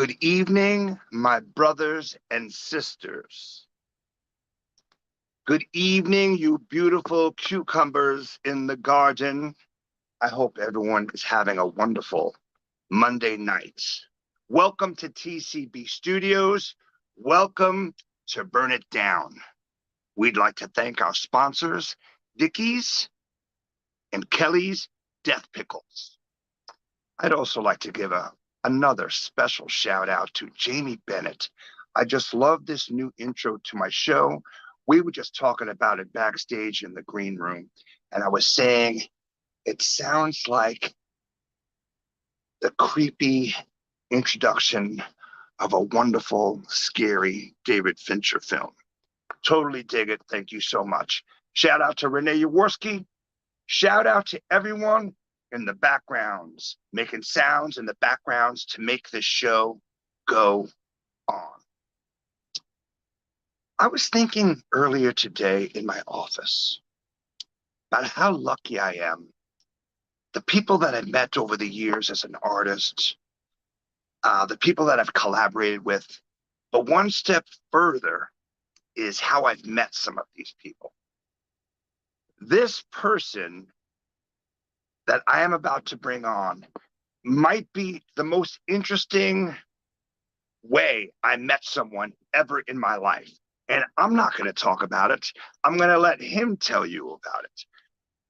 Good evening, my brothers and sisters. Good evening, you beautiful cucumbers in the garden. I hope everyone is having a wonderful Monday night. Welcome to TCB Studios. Welcome to Burn It Down. We'd like to thank our sponsors, Dickies and Kelly's Death Pickles. I'd also like to give another special shout out to Jamie Bennett. I just love this new intro to my show. We were just talking about it backstage in the green room, and I was saying it sounds like the creepy introduction of a wonderful, scary David Fincher film. Totally dig it. Thank you so much. Shout out to Renee Yaworski. Shout out to everyone in the backgrounds, making sounds in the backgrounds to make this show go on. I was thinking earlier today in my office about how lucky I am. The people that I've met over the years as an artist, the people that I've collaborated with, but one step further is how I've met some of these people. This person that I am about to bring on might be the most interesting way I met someone ever in my life. And I'm not going to talk about it. I'm going to let him tell you about it.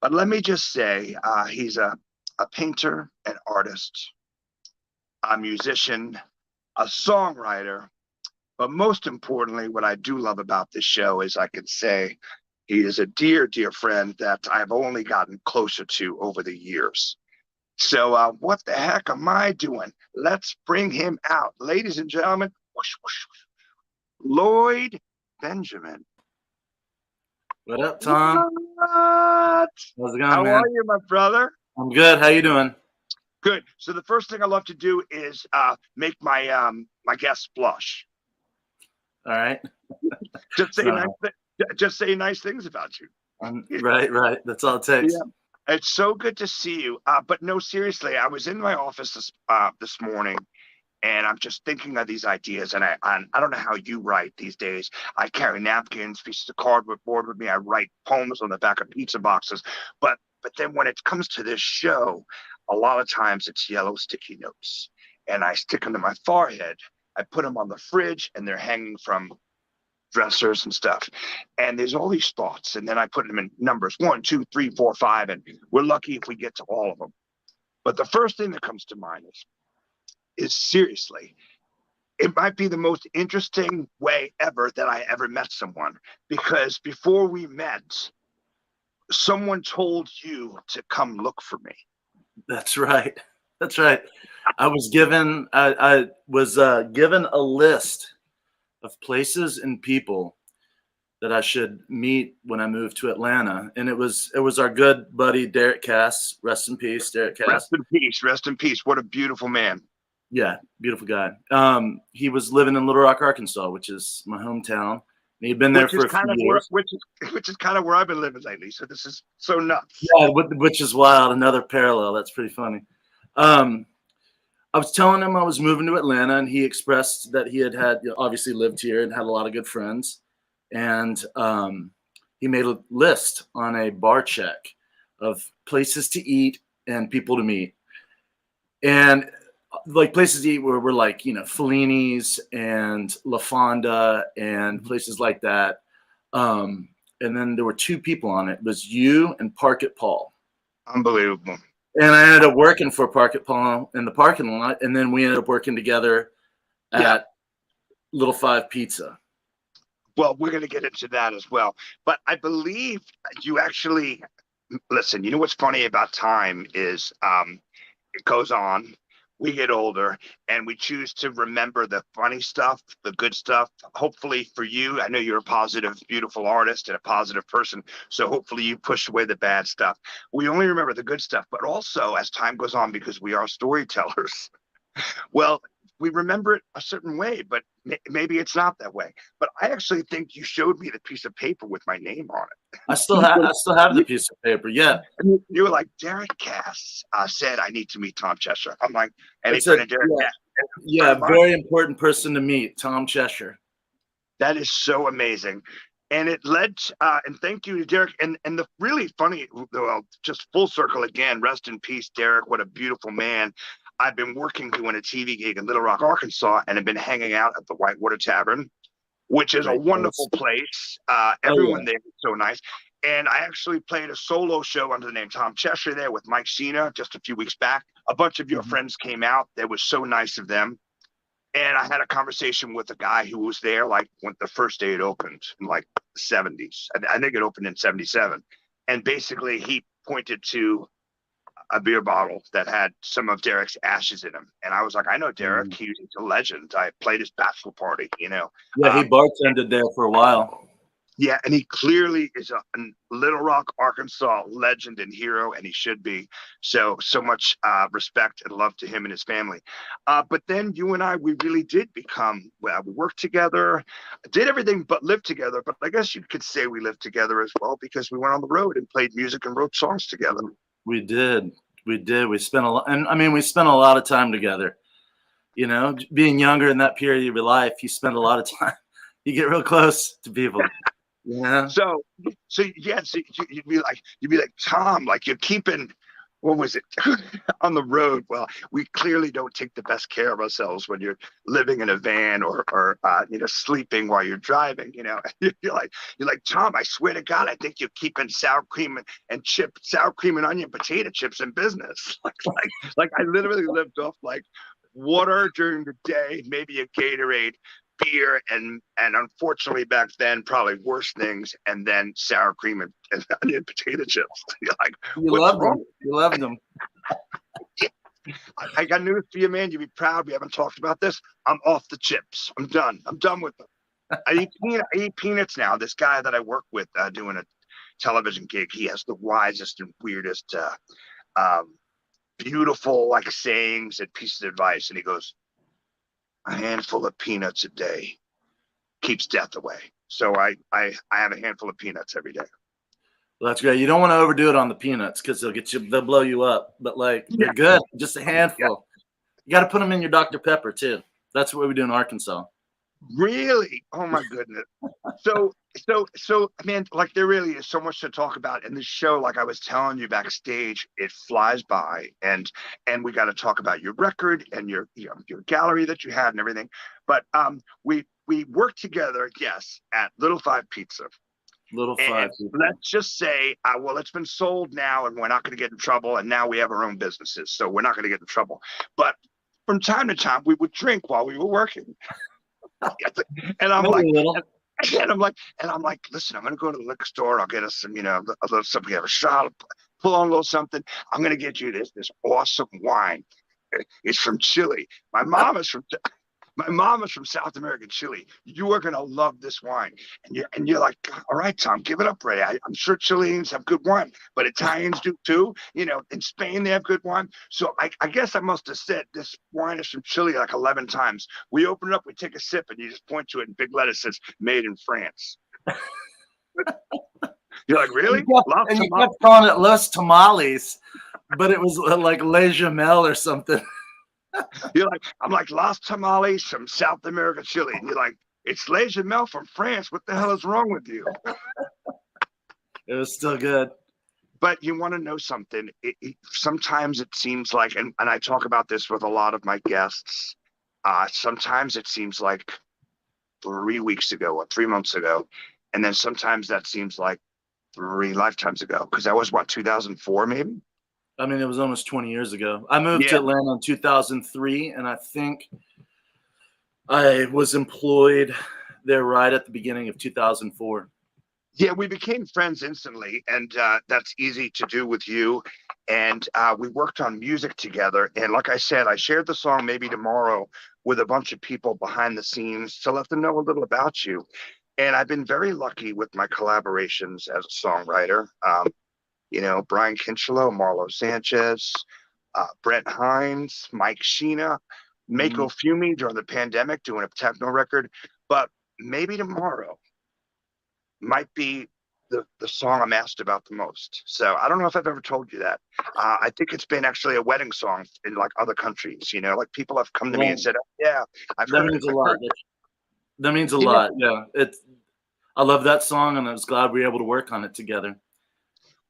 But let me just say, he's a painter, an artist, a musician, a songwriter. But most importantly, what I do love about this show is I can say he is a dear, dear friend that I've only gotten closer to over the years. So what the heck am I doing? Let's bring him out. Ladies and gentlemen, whoosh, whoosh, whoosh, Lloyd Benjamin. What up, Tom? What? How's it going, How man? are you, my brother? I'm good. How you doing? Good. So the first thing I love to do is make my my guests blush. All right. Just say So, just say nice things about you. right. That's all it takes. Yeah. It's so good to see you. But no, seriously, I was in my office this morning, and I'm just thinking of these ideas. And I don't know how you write these days. I carry napkins, pieces of cardboard with me. I write poems on the back of pizza boxes. But then when it comes to this show, a lot of times it's yellow sticky notes, and I stick them to my forehead. I put them on the fridge, and they're hanging from dressers and stuff. And there's all these thoughts, and then I put them in numbers 1, 2, 3, 4, 5, and we're lucky if we get to all of them. But the first thing that comes to mind is seriously, it might be the most interesting way ever that I ever met someone, because before we met, someone told you to come look for me. That's right. I was given given a list of places and people that I should meet when I moved to Atlanta, and it was our good buddy Derek Cass. Rest in peace, Derek Cass. Rest in peace. Rest in peace. What a beautiful man. Yeah, beautiful guy. He was living in Little Rock, Arkansas, which is my hometown. And he'd been there for a few years. Which is kind of where I've been living lately. So this is so nuts. Yeah, which is wild. Another parallel. That's pretty funny. I was telling him I was moving to Atlanta, and he expressed that he had obviously lived here and had a lot of good friends. And he made a list on a bar check of places to eat and people to meet. And like places to eat were like, Fellini's and La Fonda and places like that. And then there were 2 people on it. It was you and Park It Paul. Unbelievable. And I ended up working for Park It Paul in the parking lot. And then we ended up working together at Little Five Pizza. Well, we're going to get into that as well. But I believe you actually, listen, you know what's funny about time is it goes on. We get older, and we choose to remember the funny stuff, the good stuff. Hopefully for you, I know you're a positive, beautiful artist and a positive person, so hopefully you push away the bad stuff. We only remember the good stuff, but also as time goes on, because we are storytellers, well, we remember it a certain way, but maybe it's not that way. But I actually think you showed me the piece of paper with my name on it. I still have the piece of paper. Yeah. You were like, Derek Cass said I need to meet Tom Cheshire. I'm like, and he said, put in Derek Cass. Yeah, very important person to meet, Tom Cheshire. That is so amazing. And it led, and thank you to Derek. And the really funny, well, just full circle again, rest in peace, Derek. What a beautiful man. I've been working doing a TV gig in Little Rock, Arkansas, and have been hanging out at the Whitewater Tavern, which is a Great wonderful place. place. Oh, Everyone yeah. there is so nice. And I actually played a solo show under the name Tom Cheshire there with Mike Sheena just a few weeks back. A bunch of your Mhm. friends came out. That was so nice of them. And I had a conversation with a guy who was there like when the first day it opened in like the 70s. I think it opened in 77. And basically he pointed to a beer bottle that had some of Derek's ashes in him. And I was like, I know Derek. Mhm. He's a legend. I played his bachelor party, you know. Yeah, he bartended there for a while. Yeah, and he clearly is a Little Rock, Arkansas legend and hero, and he should be. So much respect and love to him and his family. But then you and I, we really did become, well, we worked together, did everything but live together. But I guess you could say we lived together as well because we went on the road and played music and wrote songs together. We did. We did. We spent a lot, and I mean, we spent a lot of time together. You know, being younger in that period of your life, you spend a lot of time. You get real close to people. Yeah. So, so yeah, so you'd be like, Tom, like you're keeping, what was it, on the road? Well, we clearly don't take the best care of ourselves when you're living in a van or sleeping while you're driving. You know, you're like Tom. I swear to God, I think you're keeping sour cream and sour cream and onion potato chips in business. Like I literally lived off like water during the day, maybe a Gatorade, beer, and unfortunately back then probably worse things, and then sour cream and onion potato chips. You're like, You what's loved them. wrong? You loved them. I got news for you, man. You'd be proud. We haven't talked about this. I'm off the chips. I'm done. I'm done with them. I eat peanuts now. This guy that I work with doing a television gig, he has the wisest and weirdest, beautiful like sayings and pieces of advice. And he goes, a handful of peanuts a day keeps death away. So I have a handful of peanuts every day. Well, that's great. You don't want to overdo it on the peanuts because they'll blow you up. But like, Yeah, they're good. Just a yeah. handful. You got to put them in your Dr. Pepper too. That's what we do in Arkansas. Really? Oh my goodness. So man, like there really is so much to talk about in this show. Like I was telling you backstage, it flies by, and we got to talk about your record and your gallery that you had and everything. But we worked together, yes, at Little Five Pizza. Little And five people. let's just say, well, it's been sold now, and we're not going to get in trouble. And now we have our own businesses, so we're not going to get in trouble. But from time to time, we would drink while we were working. And I'm Maybe like, a little. and I'm like, listen, I'm gonna go to the liquor store. I'll get us some, a little something, have a shot, pull on a little something. I'm gonna get you this awesome wine. It's from Chile. My mom is from South American Chile. You are gonna love this wine. And you're like, all right, Tom, give it up, Ray. I'm sure Chileans have good wine, but Italians do too. You know, in Spain they have good wine. So I guess I must have said this wine is from Chile like 11 times. We open it up, we take a sip, and you just point to it in big letters says "Made in France." You're like, really? You kept calling it Los Tamales, but it was like Le Jamel or something. You're like, I'm like Los Tamales from South America, Chile. And you're like, it's Le Jamel from France. What the hell is wrong with you? It was still good. But you want to know something? Sometimes it seems like, and I talk about this with a lot of my guests. Sometimes it seems like 3 weeks ago or 3 months ago, and then sometimes that seems like 3 lifetimes ago. Because that was what 2004, maybe. I mean, it was almost 20 years ago. I moved to Yeah, Atlanta in 2003, and I think I was employed there right at the beginning of 2004. yeah, we became friends instantly, and that's easy to do with you. And we worked on music together. And like I said, I shared the song "Maybe Tomorrow" with a bunch of people behind the scenes to let them know a little about you. And I've been very lucky with my collaborations as a songwriter. Brian Kinchelo, Marlo Sanchez, Brent Hines, Mike Sheena, Mako Mm. Fumi during the pandemic doing a techno record. But maybe tomorrow might be the song I'm asked about the most. So I don't know if I've ever told you that. I think it's been actually a wedding song in like other countries. You know, like people have come to me and Well, said, oh, "Yeah, I've that heard it. means a I've lot. heard it." That means a You know, lot. Yeah, I love that song, and I was glad we were able to work on it together.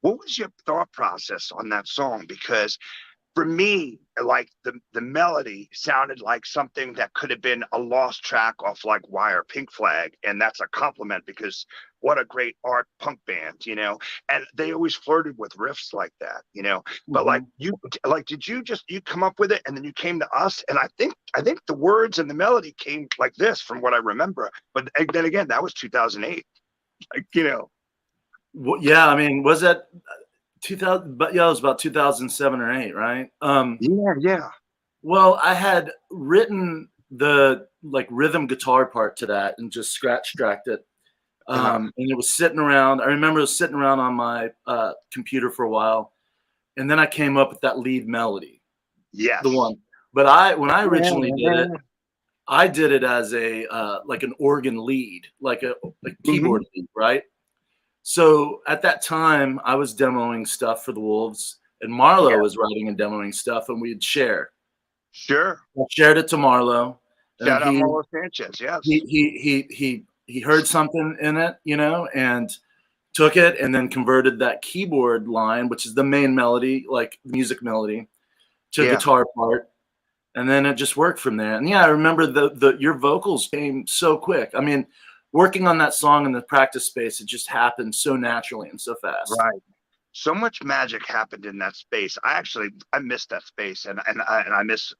what was your thought process on that song? Because for me, like the melody sounded like something that could have been a lost track off like Wire Pink Flag, and that's a compliment because what a great art punk band, you know. And they always flirted with riffs like that, you know. But like Mhm. did you come up with it and then you came to us? And I think the words and the melody came like this from what I remember. But then again, that was 2008, like you know. Yeah, I mean, was that 2000? But yeah, it was about 2007 or 8, right? Yeah, yeah, Well, I had written the like rhythm guitar part to that and just scratch tracked it. uh-huh. And it was sitting around. I remember it was sitting around on my computer for a while, and then I came up with that lead melody, the Yes. one. But when I originally did it, I did it as a like an organ lead, like a Hmm. keyboard lead, right? So at that time, I was demoing stuff for the Wolves, and Yeah, Marlo was writing and demoing stuff, and we'd share. sure. I shared it to Marlo, and then Shout out Marlo Sanchez. Yes. he heard something in it, you know, and took it and then converted that keyboard line, which is the main melody, like music melody, to Yeah. guitar part, and then it just worked from there. And yeah, I remember the your vocals came so quick. I mean, working on that song in the practice space, it just happened so naturally and so fast. Right. So much magic happened in that space. I miss that space, and I miss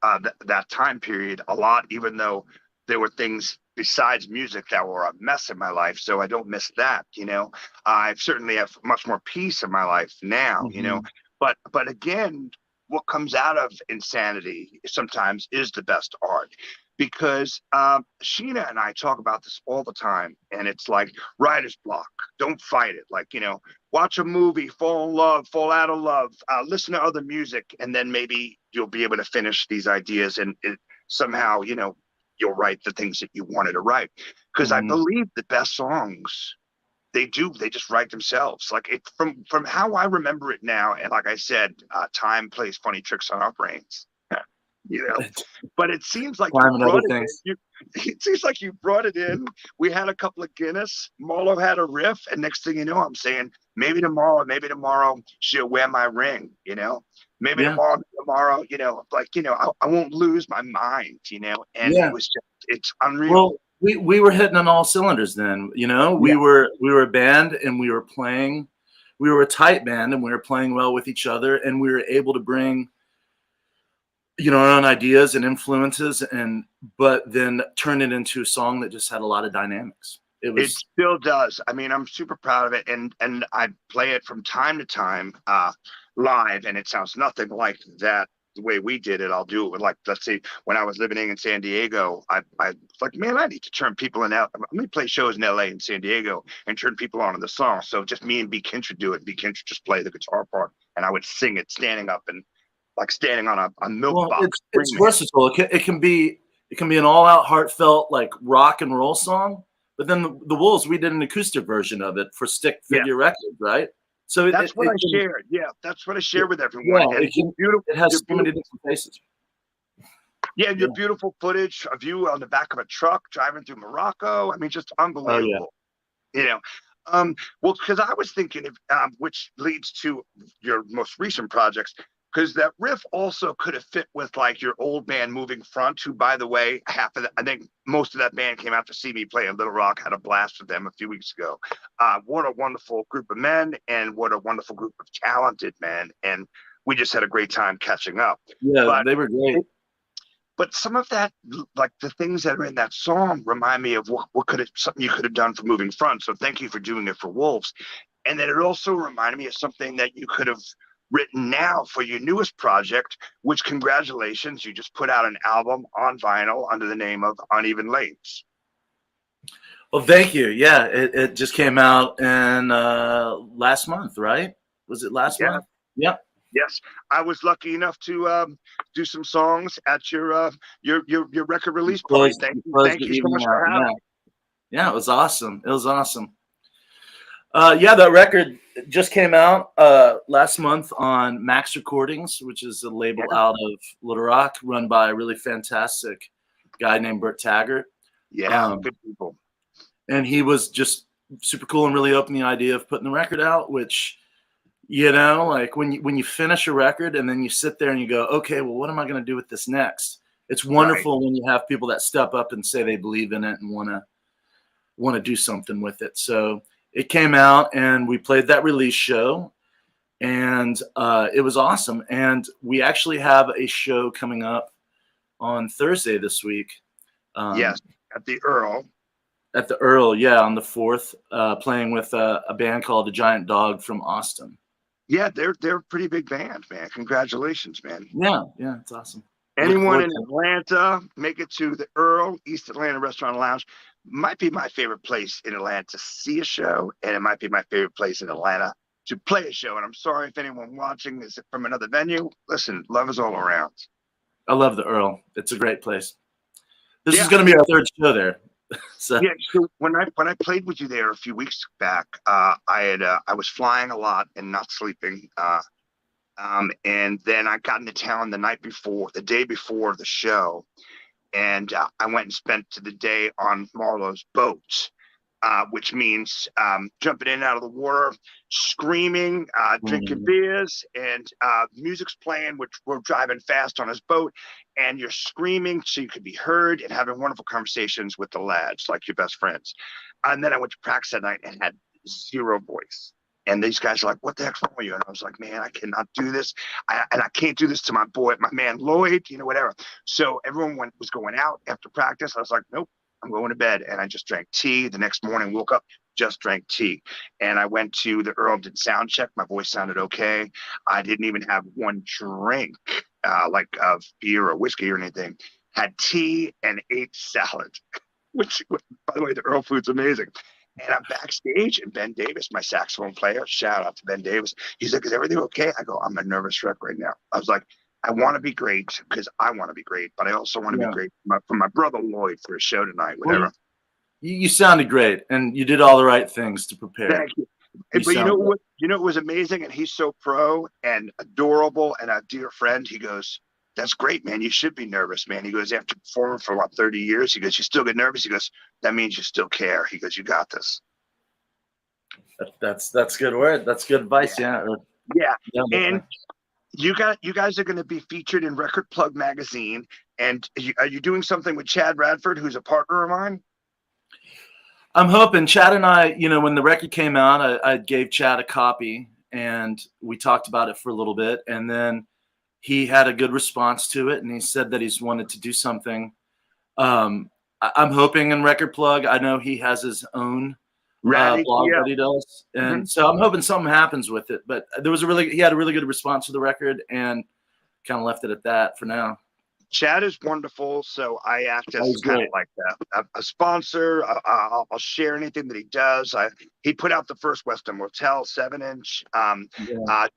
that time period a lot. Even though there were things besides music that were a mess in my life, so I don't miss that. You know, I certainly have much more peace in my life now. You know, Hmm. but again, what comes out of insanity sometimes is the best art. Because Sheena and I talk about this all the time, and it's like writer's block. Don't fight it. Like, you know, watch a movie, fall in love, fall out of love, listen to other music, and then maybe you'll be able to finish these ideas and somehow, you know, you'll write the things that you wanted to write. Because I Hmm. believe the best songs, they just write themselves. Like it from how I remember it now, and like I said, time plays funny tricks on our brains. You know, but it seems like you Time and other brought it in. things. It seems like you brought it in. We had a couple of Guinness. Marlo had a riff, and next thing you know, I'm saying maybe tomorrow she'll wear my ring. You know, Yeah, tomorrow, you know, like you know, I won't lose my mind. You know, and it yeah. was just it's unreal. Well, we were hitting on all cylinders then. You know, Yeah, we were a band and we were playing. We were a tight band and we were playing well with each other, and we were able to bring our own ideas and influences, and but then turn it into a song that just had a lot of dynamics. It it was still does. I mean, I'm super proud of it, and I play it from time to time live, and it sounds nothing like that the way we did it. I'll do it with like, let's say when I was living in San Diego, I was like, man, I need to turn people in out. Let me play shows in LA and San Diego and turn people on to the song. So just me and B Kincher do it. B Kincher just play the guitar part, and I would sing it standing up and like standing on a milk well, box it's screaming. versatile. It can be an all out heartfelt like rock and roll song. But then the Wolves, we did an acoustic version of it for Stick Yeah, Figure Records, right? So that's what I shared. Yeah, that's what I share with everyone. yeah, And it can it your has so many beautiful, different faces. yeah, your Yeah. beautiful footage of you on the back of a truck driving through Morocco. I mean, just Oh yeah. unbelievable. You know, well, because I was thinking of, which leads to your most recent projects, because that riff also could have fit with like your old band Moving Front, who, by the way, I think most of that band came out to see me play in Little Rock. Had a blast with them a few weeks ago. What a wonderful group of men, and what a wonderful group of talented men, and we just had a great time catching up. Yeah, But they were great. but some of that, like the things that are in that song, remind me of what could have something you could have done for Moving Front. So thank you for doing it for Wolves. And then it also reminded me of something that you could have written now for your newest project, which congratulations, you just put out an album on vinyl under the name of Uneven Lanes. Well, thank you. Yeah, it just came out in last month, right? Was it last Yeah, month? Yep. yes. I was lucky enough to do some songs at your record release party. You closed Thank the you so evening much out. for having Yeah. me. Yeah, it was awesome. It was awesome. Yeah, that record just came out last month on Max Recordings, which is a Yeah, label out of Little Rock, run by a really fantastic guy named Bert Taggart. yeah, Um, good people. and he was just super cool and really open the idea of putting the record out, which, you know, like when you finish a record and then you sit there and you go, okay, well, what am I going to do with this next? It's Right. wonderful when you have people that step up and say they believe in it and want to do something with it. So it came out and we played that release show, and it was awesome. And we actually have a show coming up on Thursday this week, Yes, um, at the Earl. at the Earl, yeah, on the 4th, playing with a band called The Giant Dog from Austin. Yeah, they're a pretty big band, man. Congratulations, man. Yeah, it's awesome. Looking Anyone forward in to it. Atlanta, make it to the Earl, East Atlanta Restaurant Lounge. Might be my favorite place in Atlanta to see a show, and it might be my favorite place in Atlanta to play a show. And I'm sorry if anyone watching is from another venue. Listen, love is all around. I love the Earl. It's a great place. This is Yeah, going to be our third show there. So yeah. So when I played with you there a few weeks back, I was flying a lot and not sleeping. And then I got into town the day before the show, and I went and spent the day on Marlowe's boat, which means jumping in and out of the water, screaming, drinking beers, and music's playing, which we're driving fast on his boat, and you're screaming so you could be heard and having wonderful conversations with the lads, like your best friends. And then I went to practice that night and had zero voice. And these guys are like, "What the heck's wrong with you?" And I was like, "Man, I cannot do this. And I can't do this to my boy, my man Lloyd, whatever." So everyone was going out after practice. I was like, "Nope, I'm going to bed." And I just drank tea. The next morning, woke up, just drank tea. And I went to the Earl, did sound check. My voice sounded okay. I didn't even have one drink, like of beer or whiskey or anything. Had tea and ate salad, which, by the way, the Earl food's amazing. And I'm backstage, and Ben Davis, my saxophone player, shout out to Ben Davis. He's like, "Is everything okay?" I go, "I'm a nervous wreck right now." I was like, "I want to be great because I want to be great, but I also want to be yeah. great for my brother Lloyd for a show tonight, Well, whatever." you sounded great, and you did all the right things to prepare. Thank you. You But sound great. it was amazing, and he's so pro and adorable and a dear friend. He goes, "That's great, man. You should be nervous, man." He goes, "After performing for about 30 years," he goes, "You still get nervous?" He goes, "That means you still care." He goes, "You got this." That's good word. That's good Yeah, advice. Yeah. yeah. Yeah, And definitely. you guys are going to be featured in Record Plug magazine. And are you doing something with Chad Radford, who's a partner of mine? I'm hoping Chad and I, when the record came out, I gave Chad a copy and we talked about it for a little bit. And then he had a good response to it. And he said that he's wanted to do something. I'm hoping in Record Plug. I know he has his own Ratty, blog yeah. that he does. Mm-hmm. And so I'm hoping something happens with it. But he had a really good response to the record and kind of left it at that for now. Chad is wonderful, so I act That as was kind of great. like a sponsor. I'll share anything that he does. He put out the first Western Motel 7-inch. Yeah.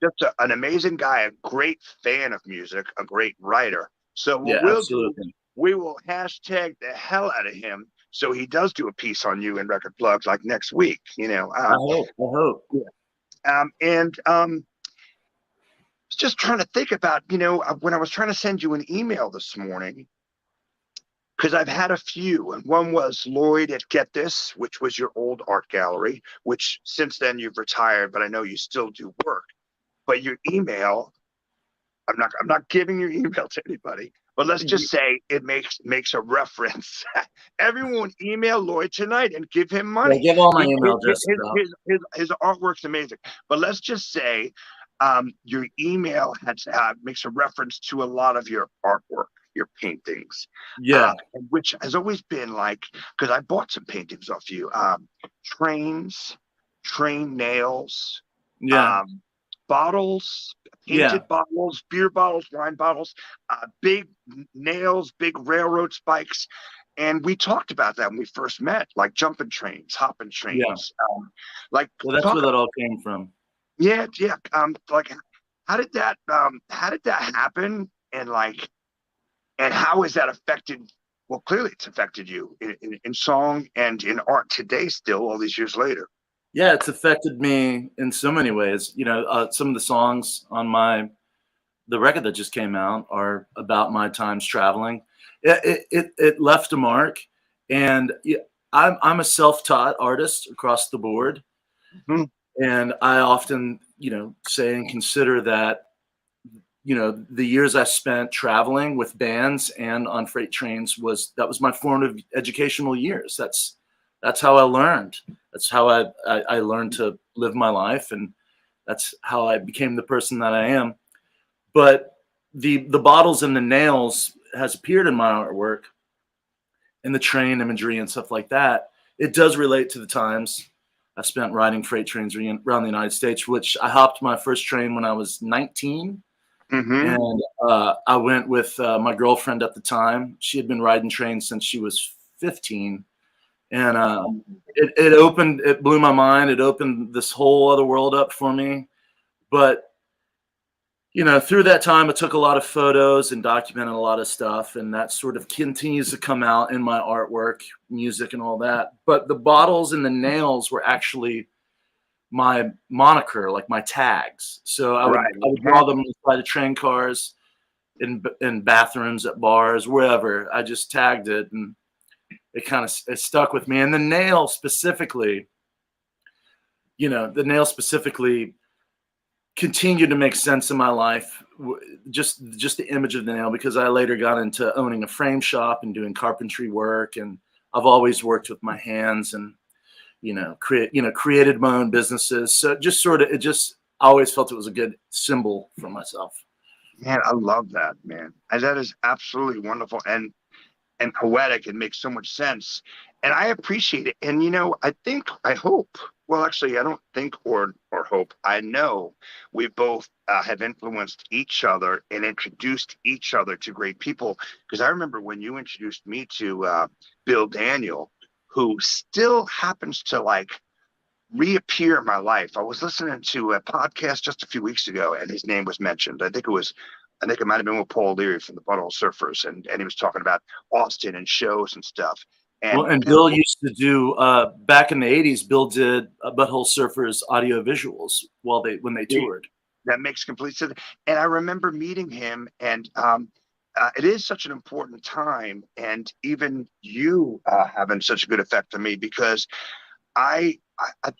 An amazing guy, a great fan of music, a great writer. So what Yeah, we'll do, absolutely. we will hashtag the hell out of him so he does do a piece on you in Record Plugs like next week. I hope. I hope. And just trying to think about, when I was trying to send you an email this morning, because I've had a few, and one was Lloyd at Get This, which was your old art gallery, which since then you've retired, but I know you still do work. But your email, I'm not giving your email to anybody, but let's just say it makes a reference. Everyone email Lloyd tonight and give him Yeah, money. give all my email addresses out. His artwork's amazing. But let's just say your email makes a reference to a lot of your artwork, your paintings, Yeah. which has always been like, because I bought some paintings off you, trains, train nails, Yeah. um, bottles, Yeah. painted bottles, beer bottles, wine bottles, big nails, big railroad spikes. And we talked about that when we first met, like jumping trains, hopping Yeah. trains. Like Well, that's talk, where that all came from. yeah, yeah. Like how did that happen? And how has that affected? Well, clearly it's affected you in song and in art today, still all these years later. Yeah, it's affected me in so many ways. Some of the songs on the record that just came out are about my times traveling. It left a mark, and yeah, I'm a self-taught artist across the board, Mhm. and I often say and consider that the years I spent traveling with bands and on freight trains was my formative educational years. That's how I learned. That's how I learned to live my life, and that's how I became the person that I am. But the bottles and the nails has appeared in my artwork and the train imagery and stuff like that. It does relate to the times I spent riding freight trains around the United States, which I hopped my first train when I was 19. Mhm. And I went with my girlfriend at the time. She had been riding trains since she was 15. And it blew my mind. It opened this whole other world up for me. But through that time, I took a lot of photos and documented a lot of stuff, and that sort of continues to come out in my artwork, music, and all that. But the bottles and the nails were actually my moniker, like my tags. So Right. I would draw them inside of train cars, in bathrooms, at bars, wherever. I just tagged it, and it stuck with me. And the nail specifically continued to make sense in my life. Just the image of the nail, because I later got into owning a frame shop and doing carpentry work, and I've always worked with my hands and created my own businesses. So just sort of, I always felt it was a good symbol for myself. Man, I love that, man. And that is absolutely wonderful and poetic and makes so much sense. And I appreciate it. And I hope. Well, actually, I don't think or hope. I know we both have influenced each other and introduced each other to great people. Because I remember when you introduced me to Bill Daniel, who still happens to like reappear in my life. I was listening to a podcast just a few weeks ago, and his name was mentioned. I think it might have been with Paul Leary from the Butthole Surfers, and he was talking about Austin and shows and stuff. Well, And and Bill, Bill used to do back in the '80s. Bill did Butthole Surfers audio visuals when they toured. that makes complete sense. And I remember meeting him, and it is such an important time, and even you having such a good effect on me because I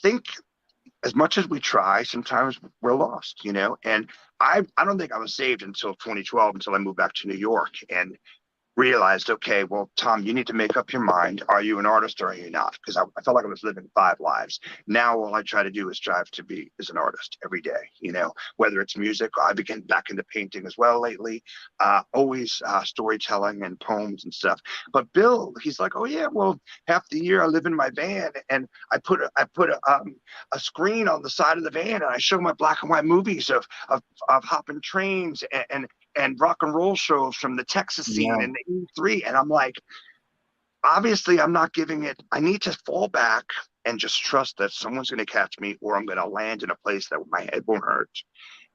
think as much as we try, sometimes we're lost, And I don't think I was saved until 2012, until I moved back to New York and realized, okay, well, Tom, you need to make up your mind. Are you an artist or are you not? Because I felt like I was living five lives. Now, all I try to do is strive to be as an artist every day, whether it's music. I began back into painting as well lately, always storytelling and poems and stuff. But Bill, he's like, oh, yeah, well, half the year I live in my van and I put a screen on the side of the van and I show my black and white movies of hopping trains and rock and roll shows from the Texas scene Yeah. and the E3. And I'm like, obviously, I'm not giving it. I need to fall back and just trust that someone's going to catch me or I'm going to land in a place that my head won't hurt.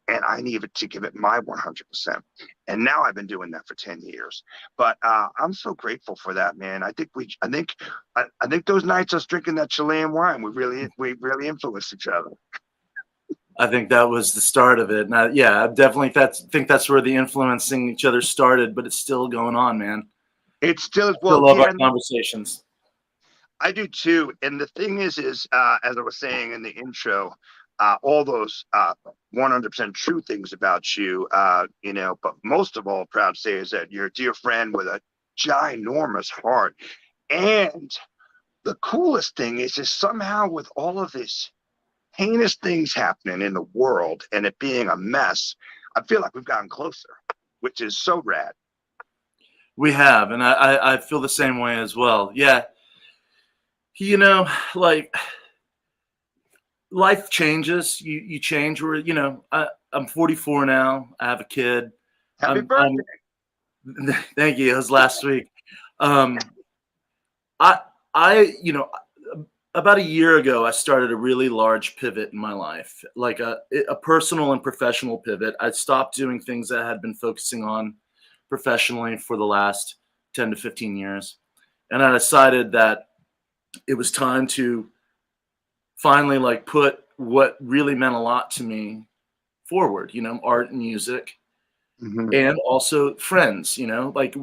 And I need to give it my 100%. And now I've been doing that for 10 years. But I'm so grateful for that, man. I think those nights us drinking that Chilean wine, we really influenced each other. I think that was the start of it. And I definitely think that's where the influencing each other started, but it's still going on, man. It's still, I still well, love our yeah, conversations. I do too. And the thing is as I was saying in the intro, all those 100% true things about you, but most of all, proud to say is that you're a dear friend with a ginormous heart. And the coolest thing is somehow with all of this heinous things happening in the world and it being a mess, I feel like we've gotten closer, which is so rad. We have, and I feel the same way as well. Yeah. You know, like life changes. You change. I'm 44 now. I have a kid. Happy I'm birthday. Thank you. It was last week. Um, I I about a year ago, I started a really large pivot in my life, like a personal and professional pivot. I stopped doing things that I had been focusing on professionally for the last 10 to 15 years. And I decided that it was time to finally like put what really meant a lot to me forward, art and music, Mhm. and also friends, like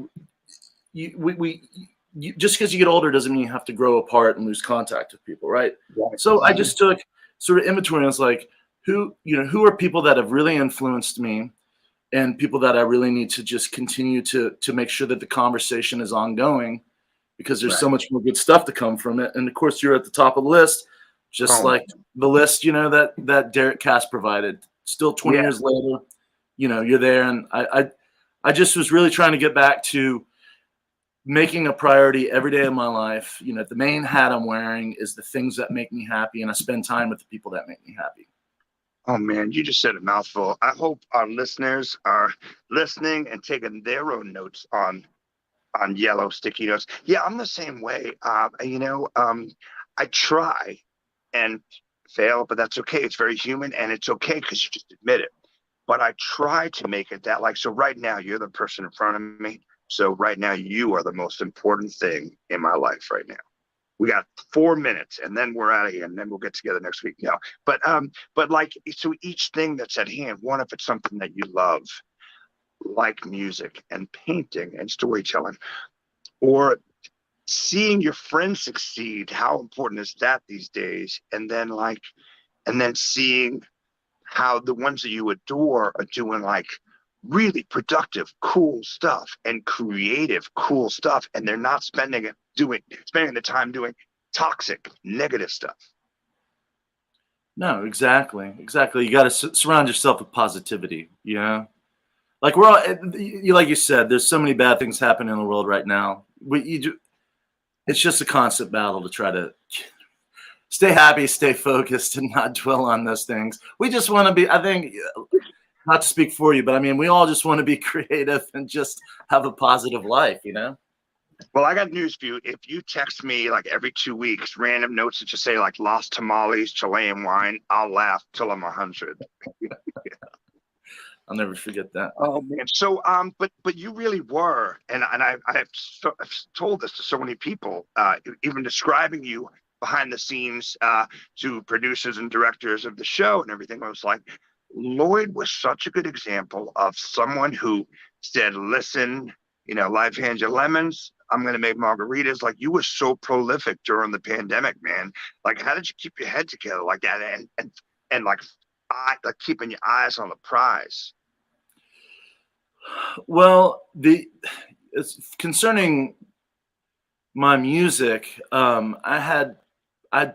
just because you get older doesn't mean you have to grow apart and lose contact with people, right? Right. So I just took sort of inventory, and I was like, who are people that have really influenced me, and people that I really need to just continue to make sure that the conversation is ongoing, because there's Right. so much more good stuff to come from it. And of course, you're at the top of the list, just Oh, like the list, that Derek Cass provided. Still 20 yeah. years later, you're there. And I just was really trying to get back to making a priority every day of my life. The main hat I'm wearing is the things that make me happy, and I spend time with the people that make me happy. Oh man, you just said a mouthful. I hope our listeners are listening and taking their own notes on yellow sticky notes. Yeah, I'm the same way. I try and fail, but that's okay. It's very human, and it's okay because you just admit it. But I try to make it that like, so right now you're the person in front of me. So right now you are the most important thing in my life right now. We got 4 minutes and then we're out of here and then we'll get together next week. No, but like, so each thing that's at hand, one, if it's something that you love, like music and painting and storytelling, or seeing your friends succeed, how important is that these days? And then seeing how the ones that you adore are doing like really productive, cool stuff and creative, cool stuff. And they're not spending the time doing toxic, negative stuff. No, exactly. You got to surround yourself with positivity. Like we're all, like you said, there's so many bad things happening in the world right now. It's just a constant battle to try to stay happy, stay focused, and not dwell on those things. We just want to be, I think, not to speak for you, but I mean, we all just want to be creative and just have a positive life. Well, I got news for you. If you text me like every 2 weeks, random notes that just say like lost tamales, Chilean wine, I'll laugh till I'm 100. I'll never forget that. Oh man. So but you really were, and I've told this to so many people, even describing you behind the scenes to producers and directors of the show and everything. I was like, Lloyd was such a good example of someone who said, listen, life hands you lemons. I'm gonna make margaritas. Like, you were so prolific during the pandemic, man. Like, how did you keep your head together like that, and like keeping your eyes on the prize? Well, concerning my music, I'd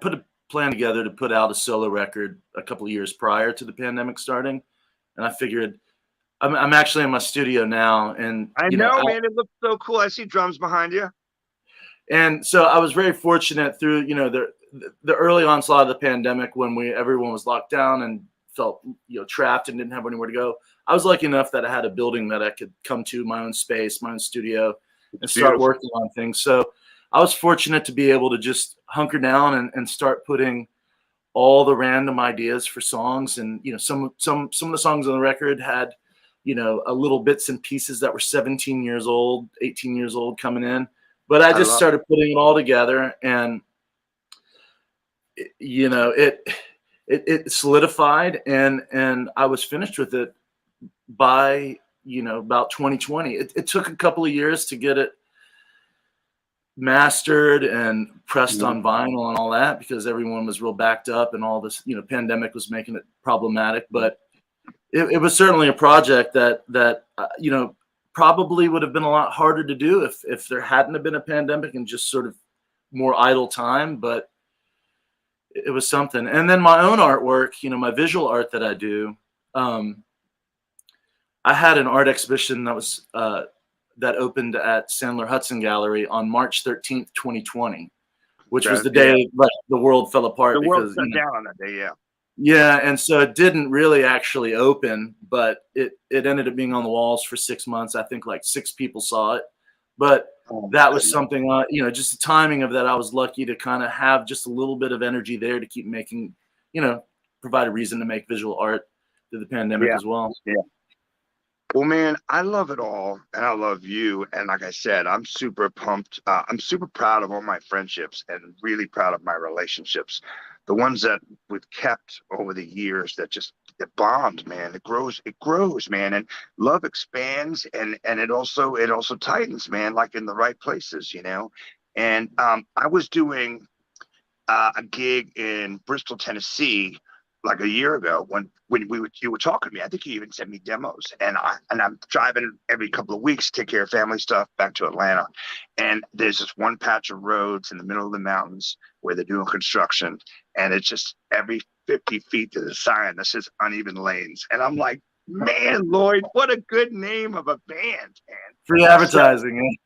put a plan together to put out a solo record a couple of years prior to the pandemic starting, and I figured I'm actually in my studio now, and I know, man. It looks so cool. I see drums behind you. and so I was very fortunate through the early onslaught of the pandemic when everyone was locked down and felt trapped and didn't have anywhere to go. I was lucky enough that I had a building that I could come to, my own space, my own studio, and start Beautiful. working on things. So I was fortunate to be able to just hunker down and start putting all the random ideas for songs. And some of the songs on the record had a little bits and pieces that were 17 years old, 18 years old coming in. But I I just love started putting it all together, and it solidified, and I was finished with it by about 2020. It took a couple of years to get it mastered and pressed it. on vinyl and all that, because everyone was real backed up and all this pandemic was making it problematic. But it was certainly a project that probably would have been a lot harder to do if there hadn't have been a pandemic and just sort of more idle time. But it was something. And then my own artwork, my visual art that I do, I had an art exhibition that opened at Sandler Hudson Gallery on March 13th, 2020, which was the day the world fell apart, The world because shut down on that day. Yeah. yeah, and so it didn't really actually open, but it ended up being on the walls for 6 months. I think like 6 people saw it, but that was something, just the timing of that. I was lucky to kind of have just a little bit of energy there to keep making, provide a reason to make visual art through the pandemic Yeah. as well. Yeah. Well, man, I love it all, and I love you. And like I said, I'm super pumped. I'm super proud of all my friendships, and really proud of my relationships. The ones that we've kept over the years that just it bond, man. It grows, man. And love expands, and it also tightens, man. Like in the right places, you know. And I was doing a gig in Bristol, Tennessee, like a year ago when you were talking to me. I think you even sent me demos, and I'm driving every couple of weeks, take care of family stuff, back to Atlanta, and there's this one patch of roads in the middle of the mountains where they're doing construction, and it's just every 50 feet to the sign that says uneven lanes, and I'm like, man, Lloyd, what a good name of a band, man. Free So advertising.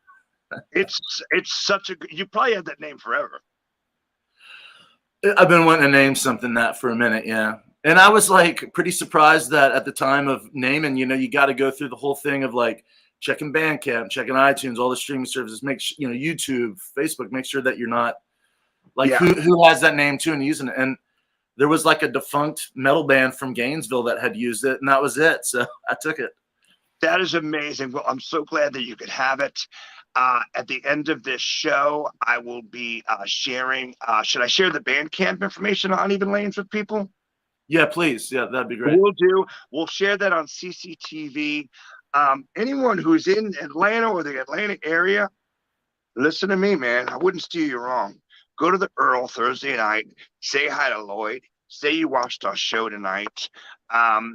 it's such a you probably had that name forever. I've been wanting to name something that for a minute, yeah. And I was like pretty surprised that at the time of naming, you got to go through the whole thing of like checking Bandcamp, checking iTunes, all the streaming services, YouTube, Facebook, make sure that you're not like Yeah. who has that name too and using it. And there was like a defunct metal band from Gainesville that had used it, and that was it. So I took it. That is amazing. Well, I'm so glad that you could have it. At the end of this show, I will be sharing. Should I share the Bandcamp information on Even Lanes with people? Yeah, please. Yeah, that'd be great. We'll do. We'll share that on CCTV. Anyone who's in Atlanta or the Atlanta area, listen to me, man. I wouldn't steer you wrong. Go to the Earl Thursday night. Say hi to Lloyd. Say you watched our show tonight. Um,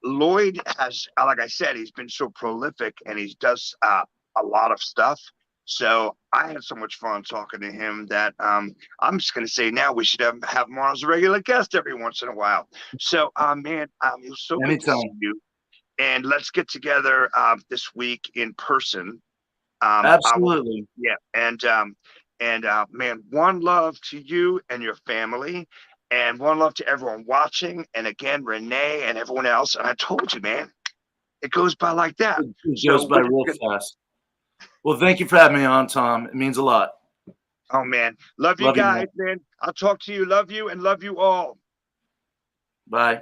Lloyd has, like I said, he's been so prolific, and he does a lot of stuff. So I had so much fun talking to him that I'm just going to say now we should have him on as a regular guest every once in a while. So, man, it was so good to see Anytime. you. And let's get together this week in person. I will, Absolutely. yeah. And man, one love to you and your family, and one love to everyone watching. And again, Renee and everyone else. And I told you, man, it goes by like that. It So goes by we're just real gonna, fast. Well, thank you for having me on, Tom. It means a lot. oh man, love you Love you, man. guys, man. I'll talk to you. Love you and love you all. Bye.